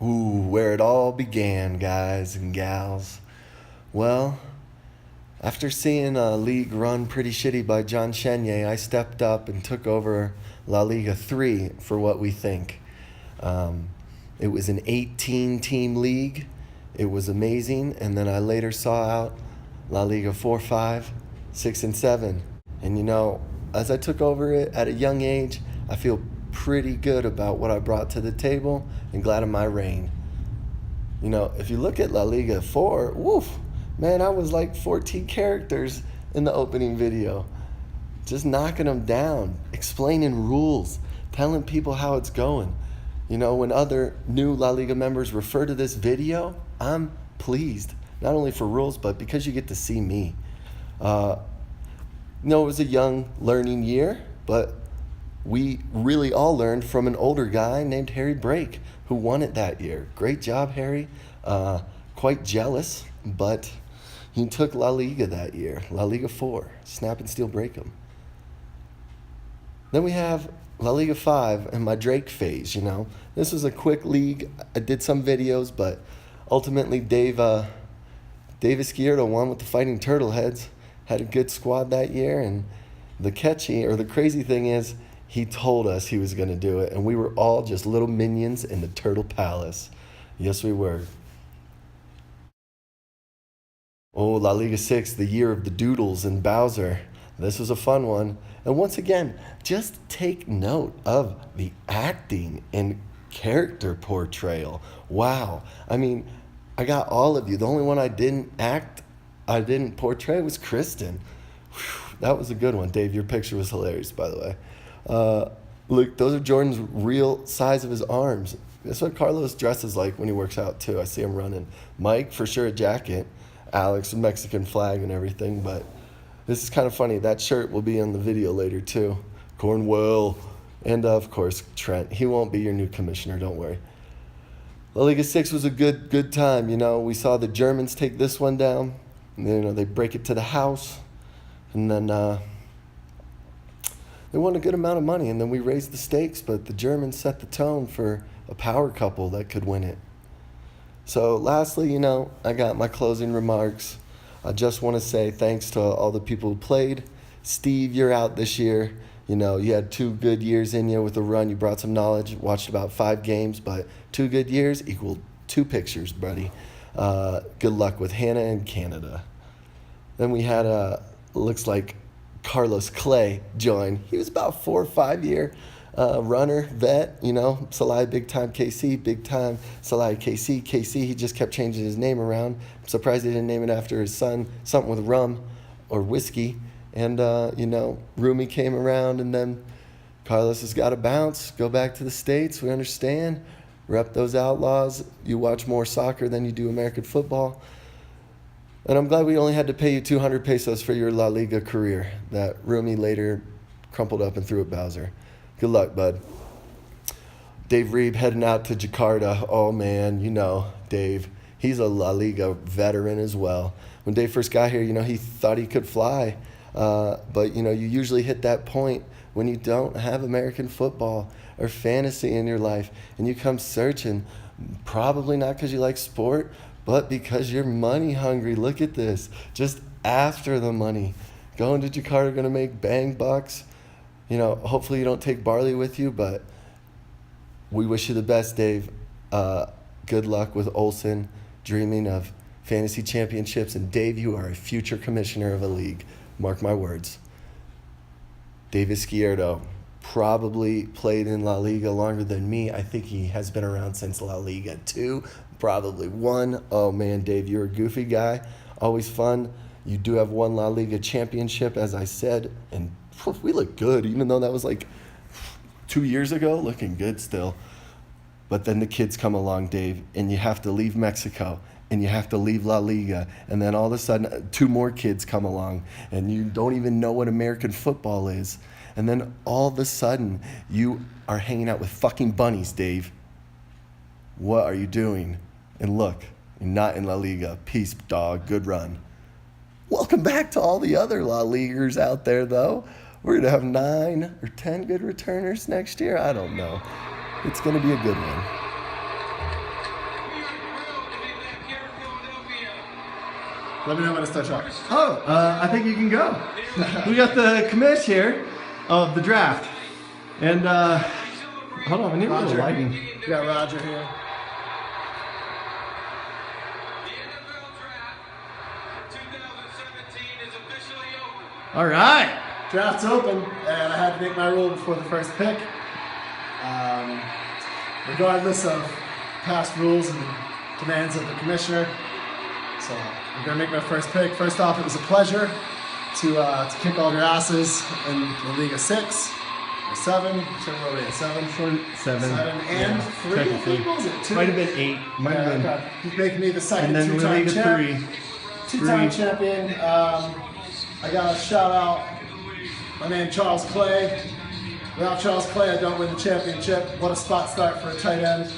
Ooh, where it all began, guys and gals. Well, after seeing a league run pretty shitty by John Chenier, I stepped up and took over La Liga 3 for what we think. Um, it was an 18-team league. It was amazing. And then I later saw out La Liga 4, 5, 6, and 7. And as I took over it at a young age, I feel pretty good about what I brought to the table and glad of my reign. If you look at La Liga 4, woof, man, I was like 14 characters in the opening video. Just knocking them down, explaining rules, telling people how it's going. When other new La Liga members refer to this video, I'm pleased. Not only for rules, but because you get to see me. It was a young learning year, but we really all learned from an older guy named Harry Brake, who won it that year. Great job, Harry. Quite jealous, but he took La Liga that year. La Liga 4. Snap and steal, break 'em. Then we have La Liga 5 and my Drake phase, This was a quick league. I did some videos, but ultimately Dave Izquierdo won with the Fighting Turtleheads. Had a good squad that year, and the crazy thing is, he told us he was going to do it, and we were all just little minions in the Turtle Palace. Yes, we were. Oh, La Liga 6, the year of the Doodles and Bowser. This was a fun one. And once again, just take note of the acting and character portrayal. Wow. I got all of you. The only one I didn't portray was Kristen. Whew, that was a good one. Dave, your picture was hilarious, by the way. Look, those are Jordan's real size of his arms. That's what Carlos dresses like when he works out, too. I see him running. Mike, for sure, a jacket. Alex, a Mexican flag and everything. But this is kind of funny. That shirt will be in the video later, too. Cornwell. And, of course, Trent. He won't be your new commissioner, don't worry. La Liga 6 was a good time. We saw the Germans take this one down. They break it to the house. And then they won a good amount of money. And then we raised the stakes, but the Germans set the tone for a power couple that could win it. So lastly, I got my closing remarks. I just want to say thanks to all the people who played. Steve, you're out this year. You had 2 good years in you with a run. You brought some knowledge, watched about 5 games, but 2 good years equal 2 pictures, buddy. Good luck with Hannah in Canada. Then we had, looks like Carlos Clay join. He was about 4 or 5 year runner, vet, Salai big time KC, big time Salai KC. KC, he just kept changing his name around. I'm surprised he didn't name it after his son, something with rum or whiskey. And, Rumi came around, and then Carlos has got to bounce, go back to the States. We understand. Rep those Outlaws. You watch more soccer than you do American football. And I'm glad we only had to pay you 200 pesos for your La Liga career that Rumi later crumpled up and threw at Bowser. Good luck, bud. Dave Reeb heading out to Jakarta. Oh, man, Dave. He's a La Liga veteran as well. When Dave first got here, he thought he could fly. But, you usually hit that point when you don't have American football or fantasy in your life. And you come searching, probably not because you like sport, but because you're money hungry. Look at this. Just after the money. Going to Jakarta, going to make bang bucks. Hopefully you don't take barley with you, but we wish you the best, Dave. Good luck with Olsen, dreaming of fantasy championships. And Dave, you are a future commissioner of a league. Mark my words. Dave Izquierdo probably played in La Liga longer than me. I think he has been around since La Liga 2, probably 1. Oh, man, Dave, you're a goofy guy. Always fun. You do have 1 La Liga championship, as I said, and we look good, even though that was like 2 years ago, looking good still. But then the kids come along, Dave, and you have to leave Mexico, and you have to leave La Liga, and then all of a sudden 2 more kids come along, and you don't even know what American football is. And then all of a sudden, you are hanging out with fucking bunnies, Dave. What are you doing? And look, you're not in La Liga. Peace, dog. Good run. Welcome back to all the other La Ligers out there, though. We're going to have 9 or 10 good returners next year. I don't know. It's going to be a good one. Let me know when to start talking. Oh, I think you can go. We got the commish here of the draft. And, hold on, we need a little lighting. We got Roger here. All right. Draft's open, and I had to make my rule before the first pick. Regardless of past rules and demands of the commissioner. So I'm going to make my first pick. First off, it was a pleasure to kick all your asses in the Liga 6 or 7. Whichever one it is. 7. 7 and 3. Technically. What was it? 2? Might have been 8. Might have been. Okay. He's making me the second And then two-time Liga champ. 3. Two-time champion. I got to shout out my man Charles Clay. Without Charles Clay, I don't win the championship. What a spot start for a tight end.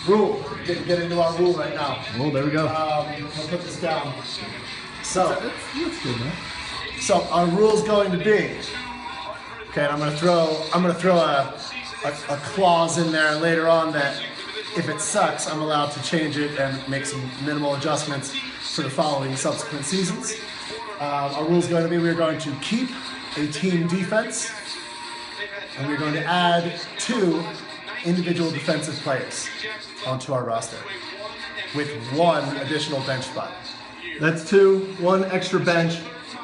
Rule. Get into our rule right now. Oh, there we go. I'll put this down. So, That's good, man. so our rule's going to be. Okay, and I'm gonna throw a clause in there later on that if it sucks, I'm allowed to change it and make some minimal adjustments for the following subsequent seasons. Our rule's going to be we're going to keep a team defense, and we're going to add 2 individual defensive players onto our roster with 1 additional bench spot. That's 2, 1 extra bench.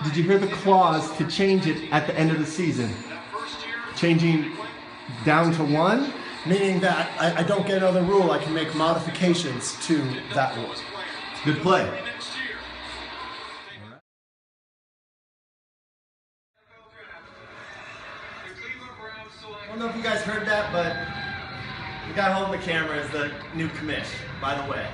Did you hear the clause to change it at the end of the season? Changing down to 1? Meaning that I don't get another rule, I can make modifications to that rule. Good play. I don't know if you guys heard that, but the guy holding the camera is the new commish, by the way.